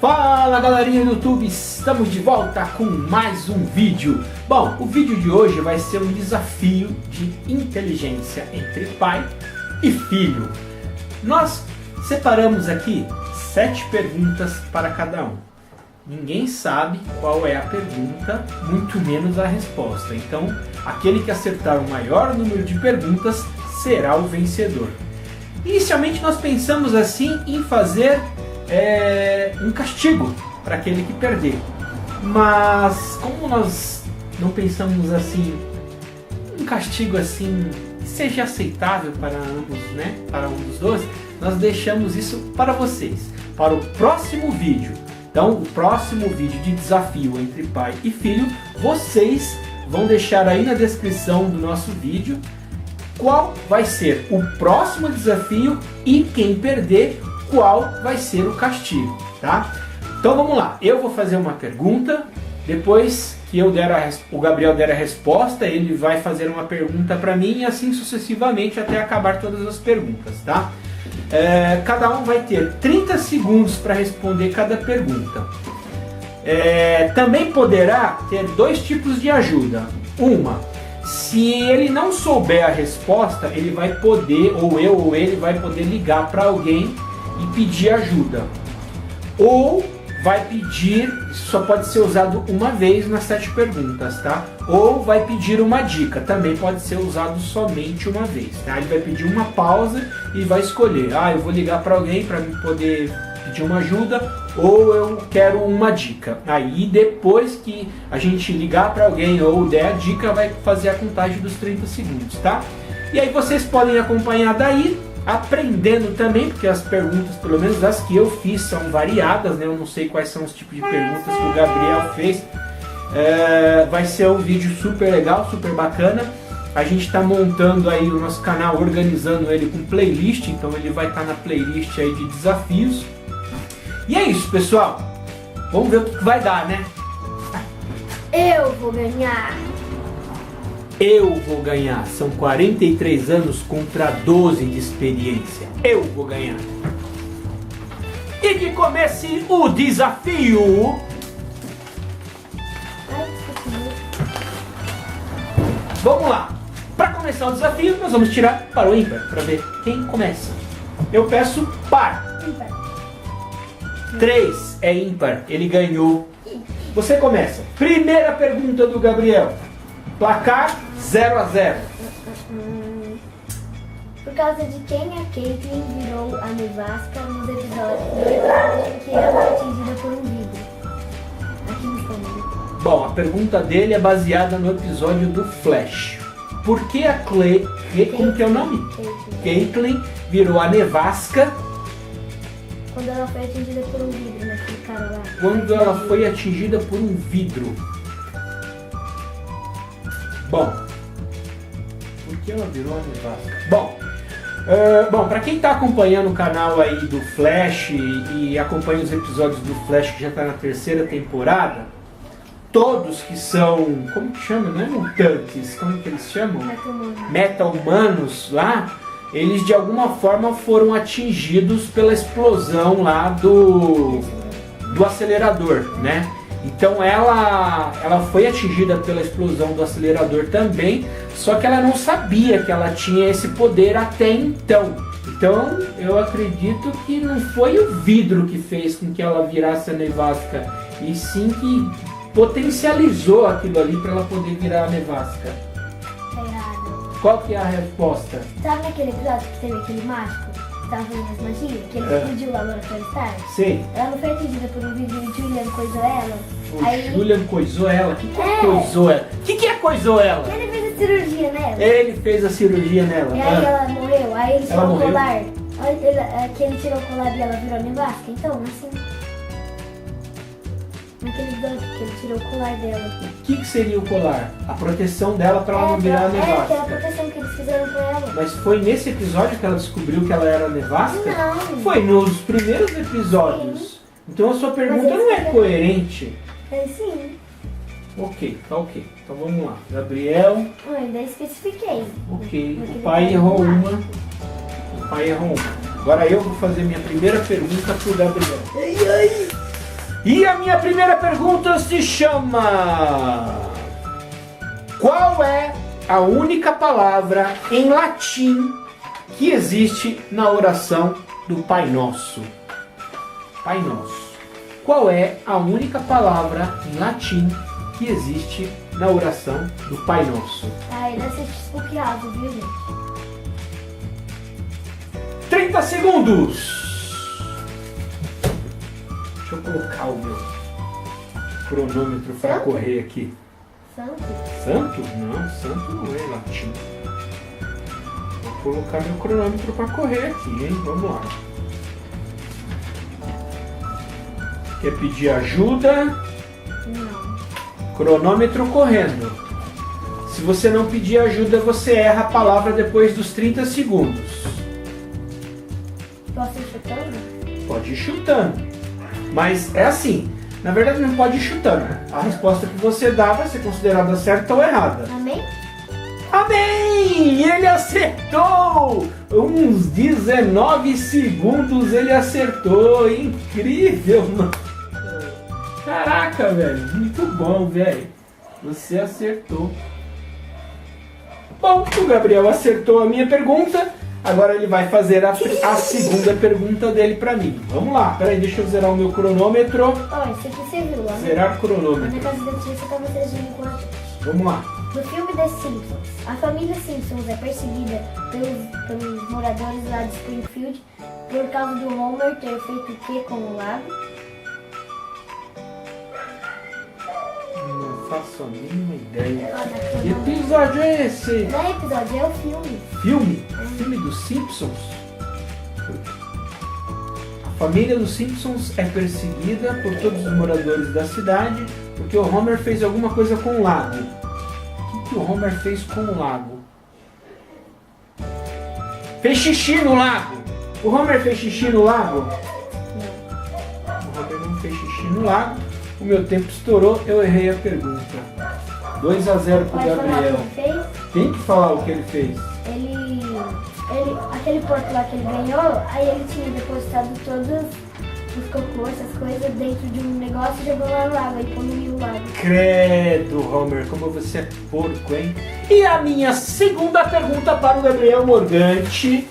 Fala galerinha do YouTube, estamos de volta com mais um vídeo. Bom, o vídeo de hoje vai ser um desafio de inteligência entre pai e filho. Nós separamos aqui 7 perguntas para cada um. Ninguém sabe qual é a pergunta, muito menos a resposta. Então, aquele que acertar o maior número de perguntas será o vencedor. Inicialmente nós pensamos assim em fazer um castigo para aquele que perder, mas como nós não pensamos assim, um castigo assim que seja aceitável para ambos, né? Para um dos dois, nós deixamos isso para vocês, para o próximo vídeo. Então, o próximo vídeo de desafio entre pai e filho, vocês vão deixar aí na descrição do nosso vídeo qual vai ser o próximo desafio e quem perder, qual vai ser o castigo, tá? Então vamos lá, eu vou fazer uma pergunta, depois que o Gabriel der a resposta, ele vai fazer uma pergunta para mim e assim sucessivamente até acabar todas as perguntas, tá? Cada um vai ter 30 segundos para responder cada pergunta. Também poderá ter 2 tipos de ajuda. Uma, se ele não souber a resposta, ele vai poder, ou eu ou ele vai poder ligar para alguém e pedir ajuda. Ou vai pedir, só pode ser usado uma vez nas 7 perguntas, tá? Ou vai pedir uma dica, também pode ser usado somente uma vez, tá? Ele vai pedir uma pausa e vai escolher, eu vou ligar para alguém para me poder pedir uma ajuda, ou eu quero uma dica. Aí depois que a gente ligar para alguém ou der a dica, vai fazer a contagem dos 30 segundos, tá? E aí vocês podem acompanhar daí, aprendendo também, porque as perguntas, pelo menos as que eu fiz, são variadas, né? Eu não sei quais são os tipos de perguntas que o Gabriel fez. Vai ser um vídeo super legal, super bacana. A gente está montando aí o nosso canal, organizando ele com playlist, então ele vai estar na playlist aí de desafios. E é isso, pessoal. Vamos ver o que vai dar, né? Eu vou ganhar. Eu vou ganhar. São 43 anos contra 12 de experiência. Eu vou ganhar. E que comece o desafio. Vamos lá. Para começar o desafio, nós vamos tirar para o ímpar, para ver quem começa. Eu peço par. Ímpar. 3 é ímpar. Ele ganhou. Você começa. Primeira pergunta do Gabriel. Placar 0-0. Por causa de quem a Caitlyn virou a nevasca nos episódios em que ela foi atingida por um vidro? Aqui no fundo. Bom, a pergunta dele é baseada no episódio do Flash. Por que a como que é o nome? Caitlyn virou a nevasca quando ela foi atingida por um vidro naquele cara lá. Quando ela foi atingida por um vidro. Bom, por que ela virou a nevasca? Bom, para quem está acompanhando o canal aí do Flash e acompanha os episódios do Flash que já está na 3ª temporada, todos que são, como que chama, não é mutantes, como que eles chamam? Meta-humanos lá, eles de alguma forma foram atingidos pela explosão lá do acelerador, né? Então ela foi atingida pela explosão do acelerador também, só que ela não sabia que ela tinha esse poder até então. Então eu acredito que não foi o vidro que fez com que ela virasse a nevasca, e sim que potencializou aquilo ali para ela poder virar a nevasca. Tá errado. Qual que é a resposta? Sabe naquele episódio que teve aquele mágico que tava fazendo as magias? Que ele explodiu a Laboratório Star? Sim. Ela não foi atingida por um vidro e o Julian coisou ela? O Julian coisou ela? O que é coisou ela? O que é coisou ela? Ele fez a cirurgia nela. Ele fez a cirurgia nela. E aí ela morreu, aí ele tirou o morreu? colar. Que ele tirou o colar e ela virou a nevasca. Então, assim. Naquele episódio que ele tirou o colar dela. O que seria o colar? A proteção dela para ela não virar a nevasca. aquela proteção que eles fizeram pra ela. Mas foi nesse episódio que ela descobriu que ela era nevasca? Não. Foi nos primeiros episódios. Sim. Então a sua pergunta não é coerente. Sim. Ok, tá ok. Então vamos lá. Gabriel. Eu ainda especifiquei. Ok. O pai errou uma. O pai errou uma. Agora eu vou fazer minha primeira pergunta pro Gabriel. Ai, ai. E a minha primeira pergunta se chama: qual é a única palavra em latim que existe na oração do Pai Nosso? Pai Nosso. Qual é a única palavra em latim que existe na oração do Pai Nosso? Ah, ele assiste desbloqueado, viu, gente? 30 segundos! Deixa eu colocar o meu cronômetro para Santo? correr aqui. Santo? Santo? Não, santo não é latim. Vou colocar meu cronômetro para correr aqui, hein? Vamos lá. Quer pedir ajuda? Não. Cronômetro correndo. Se você não pedir ajuda, você erra a palavra depois dos 30 segundos. Posso ir chutando? Pode ir chutando. Mas é assim, na verdade não pode ir chutando. A resposta que você dá vai ser considerada certa ou errada. Amém? Amém! Ele acertou! Uns 19 segundos ele acertou. Incrível, mano. Caraca, velho. Muito bom, velho. Você acertou. Bom, o Gabriel acertou a minha pergunta. Agora ele vai fazer a segunda pergunta dele pra mim. Vamos lá. Peraí, deixa eu zerar o meu cronômetro. Ó, esse aqui você viu lá, né? Zerar Na cronômetro. casa da tia você tava assistindo com a gente. Vamos lá. No filme The Simpsons, a família Simpsons é perseguida pelos moradores lá de Springfield por causa do Homer ter feito o que com o lago? Não faço a mínima ideia. Ó, na Que cama. episódio é esse? Não é episódio, é o filme. Filme? Filme dos Simpsons? A família dos Simpsons é perseguida por todos os moradores da cidade porque o Homer fez alguma coisa com o lago. O que o Homer fez com o lago? Fez xixi no lago! O Homer fez xixi no lago? Não. O Homer não fez xixi no lago. O meu tempo estourou, eu errei a pergunta. 2-0 pro Pode falar o Gabriel. que ele fez? Tem que falar o que ele fez. Aquele porco lá que ele ganhou, aí ele tinha depositado todos os cocô, essas coisas, dentro de um negócio e jogou lá no lago, aí poluiu o lago. Credo, Homer, como você é porco, hein? E a minha segunda pergunta para o Gabriel Morgante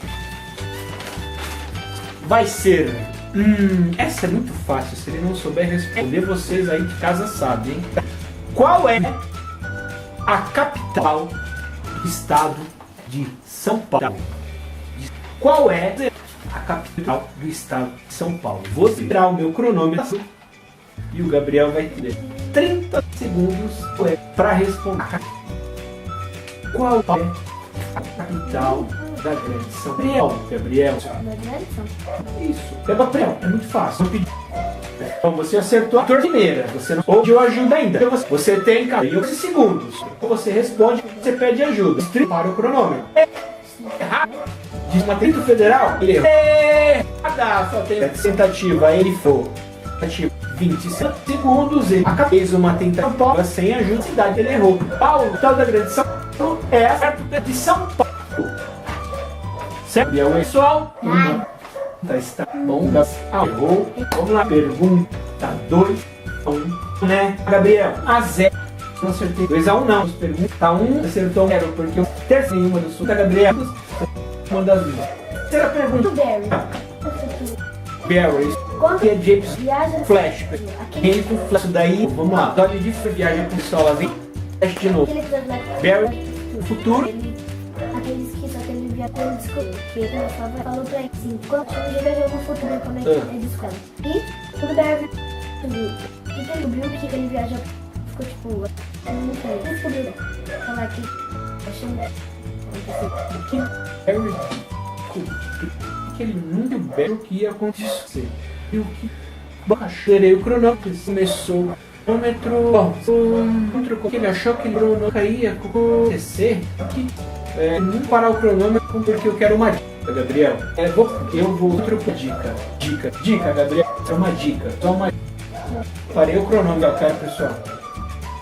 vai ser... essa é muito fácil, se ele não souber responder, vocês aí de casa sabem, hein? Qual é a capital do estado de São Paulo? Qual é a capital do estado de São Paulo? Vou tirar o meu cronômetro e o Gabriel vai ter 30 segundos para responder. Qual é a capital da Grande São Paulo? Gabriel. Da Grande São Paulo. Isso. Gabriel, é muito fácil. Então você acertou a primeira. Você não pediu ajuda ainda. Você tem 14 segundos. Você responde, você pede ajuda. Para o cronômetro. Errado. Distrito Federal, ele errou. Errada, só tem tentativa, ele foi. 25 segundos, ele fez uma tentativa sem ajuda, cidade, ele errou. Paulo, tal da Grande São Paulo, é a certa de São Paulo. Certo? E aí, pessoal, está bom, errou. Vamos lá, pergunta 2 a 1, né, Gabriel? A 0. Não acertei 2 a 1, não. Pergunta 1, acertou 0, porque eu terceiro nenhuma do sul da Gabriel. Uma das minhas. Terceira pergunta. O Barry. Barry. Quando Que é James viaja Flash. aquele Quem com Flash daí? Vamos lá. Dói de viagem com pistola. Vem. Flash de novo. episódio lá Barry. O futuro. Aqueles que só que ele viajou quando descobriu. Que ele falou pra ele assim, quando ele viajou no futuro, quando ele descobriu. E quando o Barry descobriu, ele descobriu que ele viajou, ficou tipo, não sei, ele descobriu. Falar que achando O que Barry que ele nunca viu o que ia acontecer. E o que baixei o cronômetro. Começou o cronômetro. Bom, o que ele achou que o cronômetro ia acontecer. Não parar o cronômetro porque eu quero uma dica, Gabriel. Eu vou outra dica. Dica, Gabriel. É uma dica. Só uma dica. Parei o cronômetro, cara, pessoal.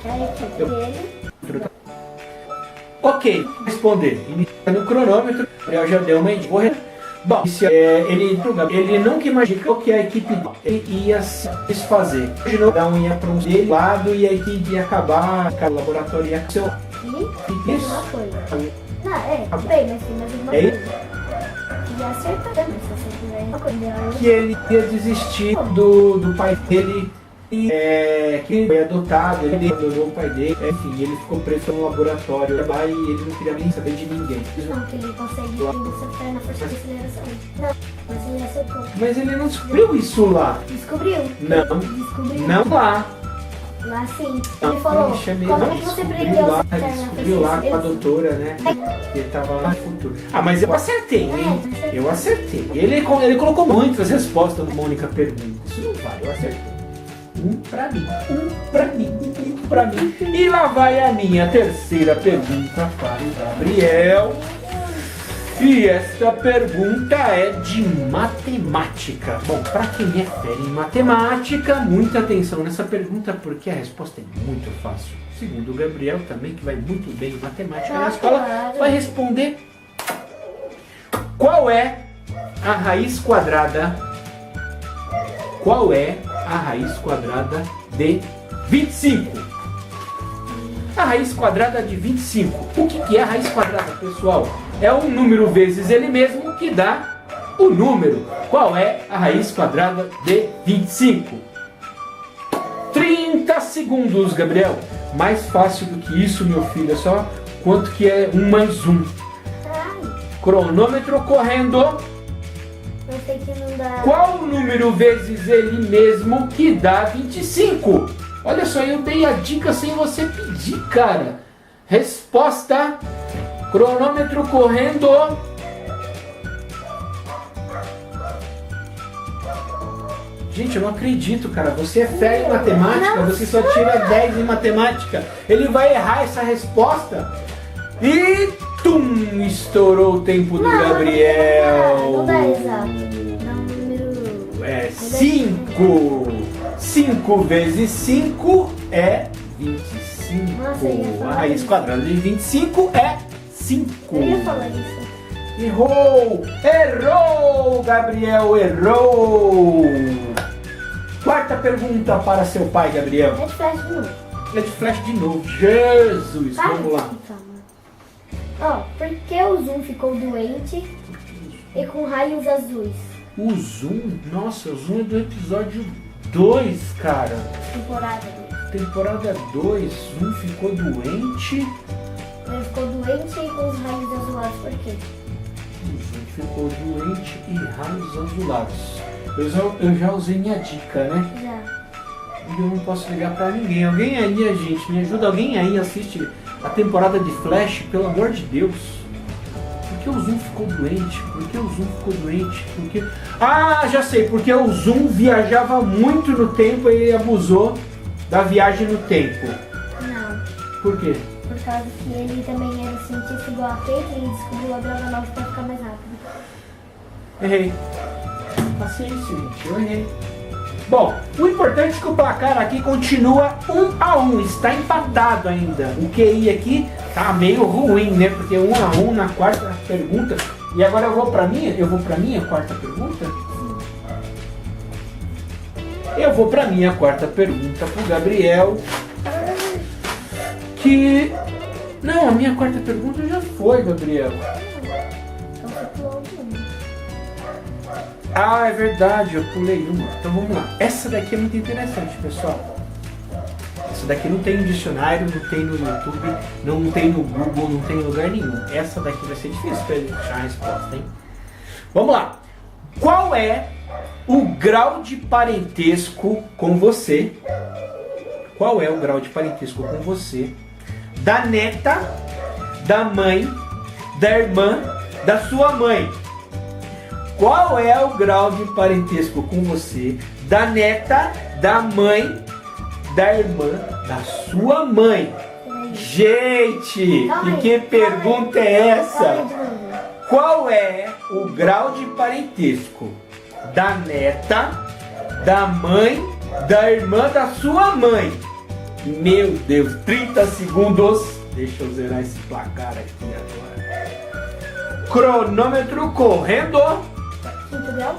a equipe dele. Ok, vou responder. Iniciando o cronômetro, o Gabriel já deu uma dica. Bom, ele nunca imaginou que a equipe ia se desfazer. Imaginou que um ia para um lado e a equipe ia acabar, o laboratório ia ser E uma coisa. Não, bem, mas tem mais uma coisa. E acertar também, se você tiver uma coisa. Que ele ia desistir do pai dele, que foi adotado, ele abandonou o pai dele, enfim, ele ficou preso no laboratório lá e ele não queria nem saber de ninguém. Não, que ele consegue acertar na força de aceleração. Não, mas ele acertou. Mas ele não descobriu isso lá. Descobriu? Não. Descobriu. Não lá. Lá sim. Ele falou, como que você aprendeu a acertar na força descobriu lá com a de doutora, né? Ele tava lá no futuro. Ah, mas eu acertei, hein? Eu acertei. Ele colocou muitas respostas numa única pergunta. Isso não vale, eu acertei. Um pra mim. E lá vai a minha terceira pergunta para o Gabriel. E esta pergunta é de matemática. Bom, para quem é fera em matemática, muita atenção nessa pergunta, porque a resposta é muito fácil. Segundo o Gabriel, também, que vai muito bem em matemática na escola, vai responder: qual é a raiz quadrada? Qual é a raiz quadrada de 25? A raiz quadrada de 25. O que é a raiz quadrada, pessoal? É um número vezes ele mesmo que dá o número. Qual é a raiz quadrada de 25? 30 segundos, Gabriel. Mais fácil do que isso, meu filho. É só quanto que é 1 mais 1. Cronômetro correndo. Eu sei que não dá. Qual o número vezes ele mesmo que dá 25? Olha só, eu dei a dica sem você pedir, cara. Resposta. Cronômetro correndo. Gente, eu não acredito, cara. Você é fera em matemática, você só tira 10 em matemática. Ele vai errar essa resposta. E tum! Estourou o tempo do Gabriel. Não dá exato. Dá um número. É 5. 5 vezes 5 é 25. Nossa, a raiz quadrada de 25 é 5. Eu ia falar isso. Errou! Errou! Gabriel errou! Quarta pergunta para seu pai, Gabriel. É de flash de novo. É de flash de novo. Jesus! Vamos lá. Ó, por que o Zoom ficou doente e com raios azuis? O Zoom? Nossa, o Zoom é do episódio 2, cara. Temporada 2. Zoom ficou doente. Ele ficou doente e com os raios azulados, por quê? O Zoom ficou doente e raios azulados. Eu já usei minha dica, né? Já. E eu não posso ligar pra ninguém. Alguém aí, gente, me ajuda. Alguém aí assiste a temporada de Flash, pelo amor de Deus. Por que o Zoom ficou doente? Por que o Zoom ficou doente? Porque... Ah, já sei. Porque o Zoom viajava muito no tempo e ele abusou da viagem no tempo. Não. Por quê? Por causa que ele também era cientista igual a Kate e ele descobriu a droga nova pra ficar mais rápido. Errei. Paciência, gente. Eu errei. Bom, o importante é que o placar aqui continua 1-1, está empatado ainda. O QI aqui tá meio ruim, né? Porque 1-1 na quarta pergunta. E agora eu vou pra minha quarta pergunta? Eu vou pra minha quarta pergunta pro Gabriel. Que... Não, a minha quarta pergunta já foi, Gabriel. Então você pulou uma. Ah, é verdade, eu pulei uma. Então vamos lá. Essa daqui é muito interessante, pessoal. Essa daqui não tem no dicionário, não tem no YouTube, não tem no Google, não tem em lugar nenhum. Essa daqui vai ser difícil para ele achar a resposta, hein? Vamos lá. Qual é o grau de parentesco com você? Qual é o grau de parentesco com você? Da neta, da mãe, da irmã, da sua mãe. Qual é o grau de parentesco com você, da neta, da mãe, da irmã, da sua mãe? Gente, que pergunta é essa? Qual é o grau de parentesco da neta, da mãe, da irmã, da sua mãe? Meu Deus, 30 segundos. Deixa eu zerar esse placar aqui agora. Cronômetro correndo. 5º grau.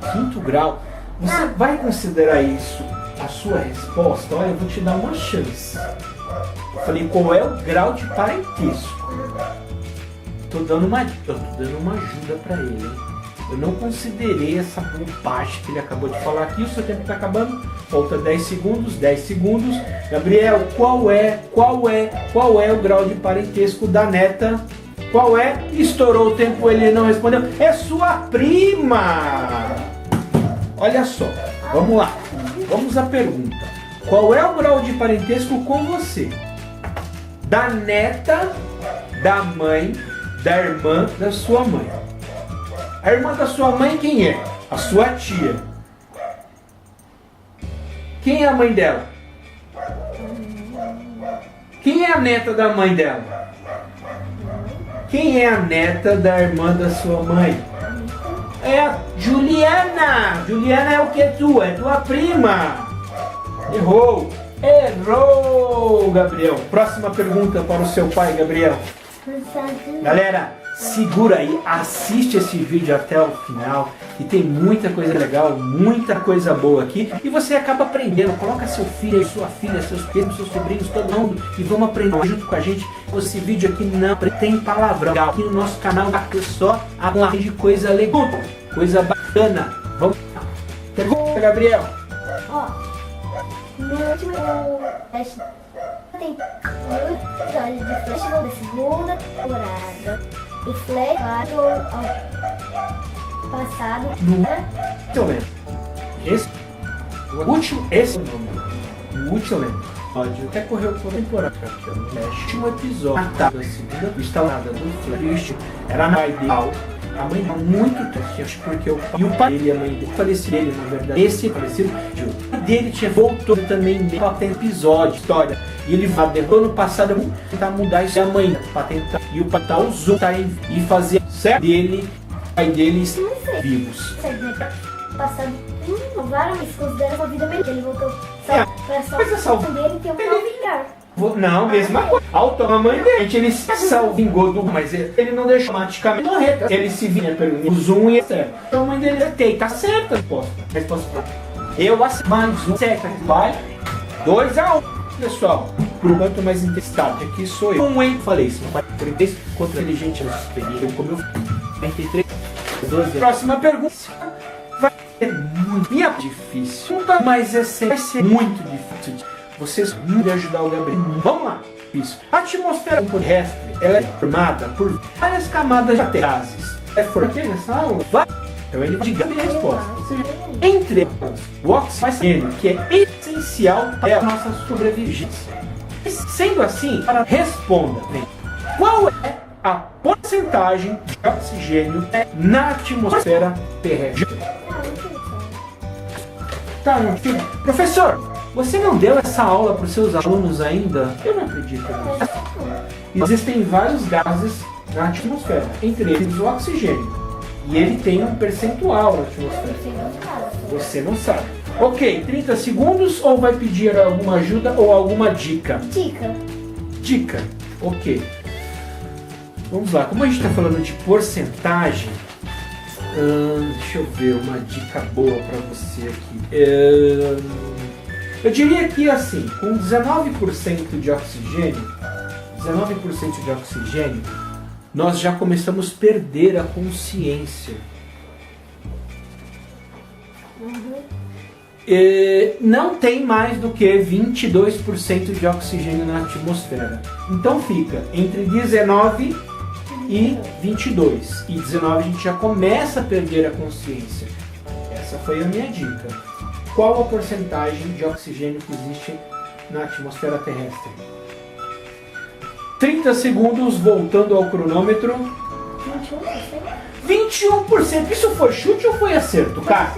5º grau? Você vai considerar isso a sua resposta? Olha, eu vou te dar uma chance. Eu falei, qual é o grau de parentesco? Eu tô dando uma ajuda para ele, hein? Eu não considerei essa bobagem que ele acabou de falar aqui. O seu tempo está acabando. Falta 10 segundos, 10 segundos. Gabriel, qual é o grau de parentesco da neta? Qual é? Estourou o tempo, ele não respondeu. É sua prima! Olha só, vamos lá. Vamos à pergunta. Qual é o grau de parentesco com você? Da neta, da mãe, da irmã da sua mãe. A irmã da sua mãe quem é? A sua tia. Quem é a mãe dela? Quem é a neta da mãe dela? Quem é a neta da irmã da sua mãe? É a Juliana. Juliana é o que tu? É tua prima. Errou. Errou, Gabriel. Próxima pergunta para o seu pai, Gabriel. Galera, segura aí, assiste esse vídeo até o final, que tem muita coisa legal, muita coisa boa aqui, e você acaba aprendendo. Coloca seu filho, sua filha, seus primos, seus sobrinhos, todo mundo, e vamos aprender junto com a gente. Esse vídeo aqui não tem palavrão. Aqui no nosso canal é só a de coisa legal, coisa bacana. Vamos lá. Pergunta, Gabriel. Ó, no último teste tem muito episódio de Flash da segunda temporada. E Flash ao passado. Deixa eu ver. O último episódio até correu por temporada. O último episódio da segunda instalada do Flash era na ideal. A mãe deu muito triste, porque o pai dele e a mãe dele faleceram, na verdade. Esse falecido, o pai dele voltou também para ter episódio, história. E ele derrubou no passado tentar mudar isso a mãe, para tentar. E o pai usou e fazer certo dele, o pai deles vivos. Passado várias vezes, considera a vida melhor. Ele voltou para salvar dele e ter um familiar. Não, mesma coisa. A mãe dele, ele se vingou do, mas ele não deixou automaticamente morrer. Ele se vinha pelo zoom e etc. Então a mãe dele tá certa a resposta. Eu aceito mais um certo. Vai 2-1, pessoal. Por quanto mais intensidade aqui sou eu. Falei isso. 33 contra inteligente superior. Como eu 23, 12. Próxima pergunta. Vai ser muito difícil. Mas vai ser muito difícil. Vocês vão me ajudar o Gabriel. Vamos lá. Isso. A atmosfera terrestre ela é formada por várias camadas de gases. É formada nessa aula? Então ele vai dizer a resposta. Entre elas, o oxigênio, que é essencial para a nossa sobrevivência. Sendo assim, responda. Qual é a porcentagem de oxigênio na atmosfera terrestre? Tá, professor, você não deu essa aula para os seus alunos ainda? Eu não acredito nisso. Existem vários gases na atmosfera, entre eles o oxigênio. E ele tem um percentual na atmosfera. Você não sabe. Ok, 30 segundos ou vai pedir alguma ajuda ou alguma dica? Dica, ok. Vamos lá, como a gente está falando de porcentagem, deixa eu ver uma dica boa para você aqui. Eu diria que assim, com 19% de oxigênio, nós já começamos a perder a consciência. Não tem mais do que 22% de oxigênio na atmosfera. Então fica entre 19 e 22. E 19 a gente já começa a perder a consciência. Essa foi a minha dica. Qual a porcentagem de oxigênio que existe na atmosfera terrestre? 30 segundos, voltando ao cronômetro. 21%. Isso foi chute ou foi acerto, cara?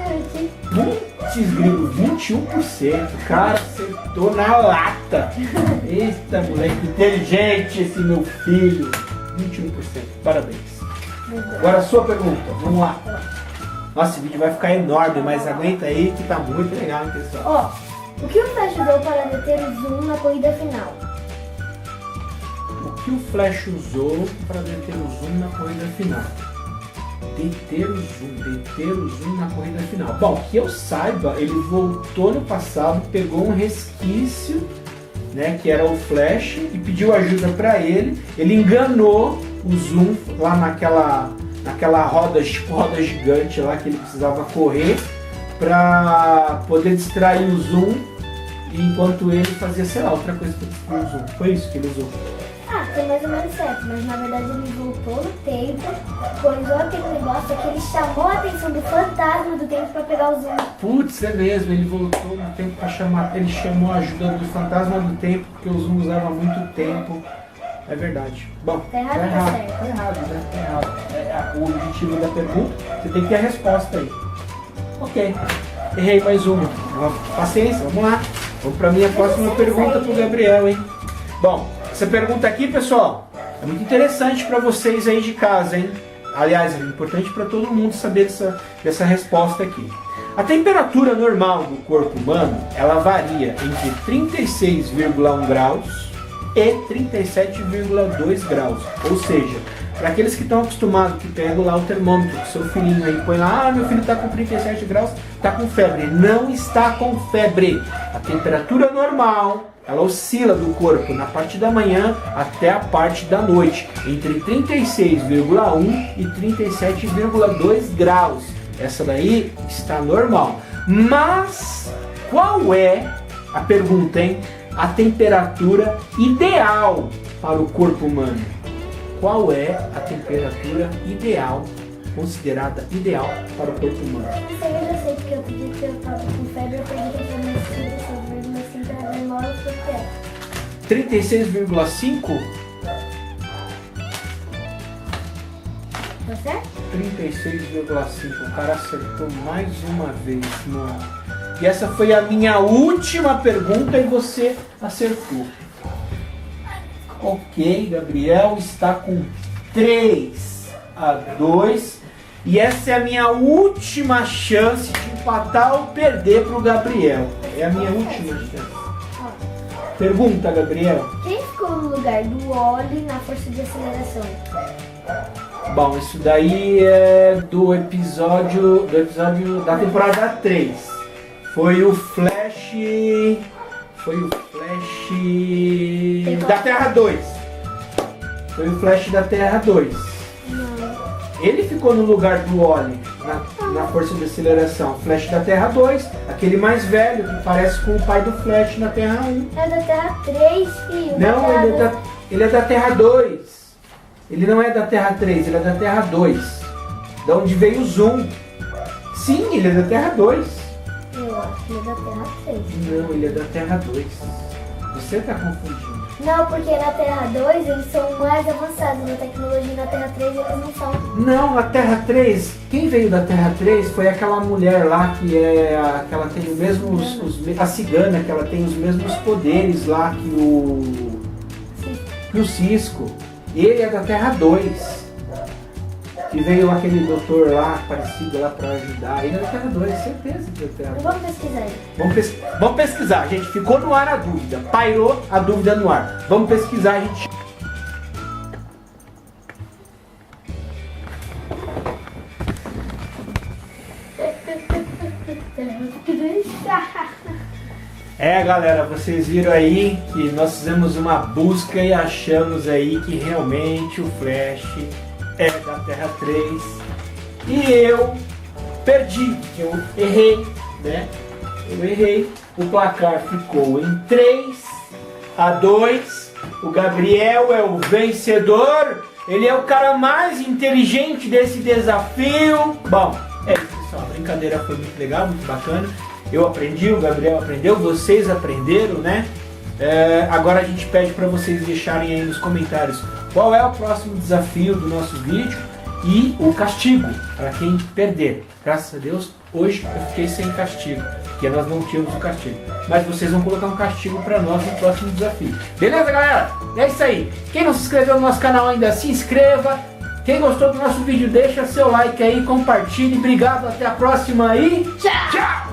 Putz, grilo, 21%. Cara, acertou na lata. Eita, moleque inteligente esse meu filho. 21%. Parabéns. Agora a sua pergunta. Vamos lá. Nossa, esse vídeo vai ficar enorme, mas aguenta aí que tá muito legal, hein, pessoal? O que o Flash usou para deter o Zoom na corrida final? O que o Flash usou para deter o Zoom na corrida final? deter o Zoom na corrida final. Bom, que eu saiba, ele voltou no passado, pegou um resquício, né, que era o Flash, e pediu ajuda para ele. Ele enganou o Zoom lá naquela roda gigante lá que ele precisava correr para poder distrair o Zoom, enquanto ele fazia, sei lá, outra coisa para distrair o Zoom. Foi isso que ele usou. Tem mais ou menos certo, mas na verdade ele voltou no tempo, coisou aquele negócio que ele chamou a atenção do fantasma do tempo para pegar o Zoom. Putz, é mesmo, ele voltou no tempo para chamar, ele chamou a ajuda do fantasma do tempo, porque o Zoom usava muito tempo. É verdade. Bom, tá errado, tá errado, né? Tá errado. O objetivo da pergunta, você tem que ter a resposta aí. Ok, errei mais uma. Paciência, vamos lá. Vamos para minha próxima pergunta pro Gabriel, hein? Bom, essa pergunta aqui, pessoal, é muito interessante para vocês aí de casa, hein? Aliás, é importante para todo mundo saber dessa resposta aqui. A temperatura normal do corpo humano, ela varia entre 36,1 graus e 37,2 graus. Ou seja, para aqueles que estão acostumados, que pegam lá o termômetro, que seu filhinho aí põe lá, meu filho está com 37 graus, está com febre. Não está com febre. A temperatura normal, ela oscila do corpo na parte da manhã até a parte da noite, entre 36,1 e 37,2 graus. Essa daí está normal. Mas qual é, a pergunta, hein? A temperatura ideal para o corpo humano? Qual é a temperatura ideal, considerada ideal para o corpo humano? Eu já sei, porque eu pedi que eu estava com febre, eu perdi que eu não sei, mas assim, para normal, eu sei que é. 36,5? Tá certo? 36,5. O cara acertou mais uma vez, mano. E essa foi a minha última pergunta e você acertou. Ok, Gabriel está com 3-2. E essa é a minha última chance de empatar ou perder para o Gabriel. É a minha última chance. Pergunta, Gabriel. Quem ficou no lugar do Wally na força de aceleração? Bom, isso daí é do episódio da temporada 3. Foi o Flash da Terra 2. Foi o Flash da Terra 2. Não. Ele ficou no lugar do Wally na força de aceleração. Flash da Terra 2, aquele mais velho que parece com o pai do Flash na Terra 1. É da Terra 3, filho. Não, ele é da Terra 2. Ele não é da Terra 3, ele é da Terra 2. Da onde veio o Zoom. Sim, ele é da Terra 2. Eu acho que ele é da Terra 3. Não, ele é da Terra 2. Você está confundindo. Não, porque na Terra 2 eles são mais avançados na tecnologia, na Terra 3 eles não são. Não, na Terra 3, quem veio da Terra 3 foi aquela mulher lá que ela tem os mesmos, a cigana, que ela tem os mesmos poderes lá que o Cisco. Ele é da Terra 2. Que veio aquele doutor lá, parecido lá pra ajudar. Ele é da Terra 2, certeza que é da Terra 2. Vamos pesquisar aí. Vamos pesquisar, gente. Ficou no ar a dúvida. Pairou a dúvida no ar. Vamos pesquisar, gente. Galera, vocês viram aí que nós fizemos uma busca e achamos aí que realmente o Flash é da Terra 3 e eu perdi, eu errei, né? Eu errei, o placar ficou em 3-2, o Gabriel é o vencedor, ele é o cara mais inteligente desse desafio. Bom, é isso pessoal, a brincadeira foi muito legal, muito bacana. Eu aprendi, o Gabriel aprendeu, vocês aprenderam, né? Agora a gente pede para vocês deixarem aí nos comentários qual é o próximo desafio do nosso vídeo e o castigo para quem perder. Graças a Deus, hoje eu fiquei sem castigo, porque nós não tínhamos o castigo. Mas vocês vão colocar um castigo para nós no próximo desafio. Beleza, galera? É isso aí. Quem não se inscreveu no nosso canal ainda, se inscreva. Quem gostou do nosso vídeo, deixa seu like aí, compartilhe. Obrigado, até a próxima e tchau!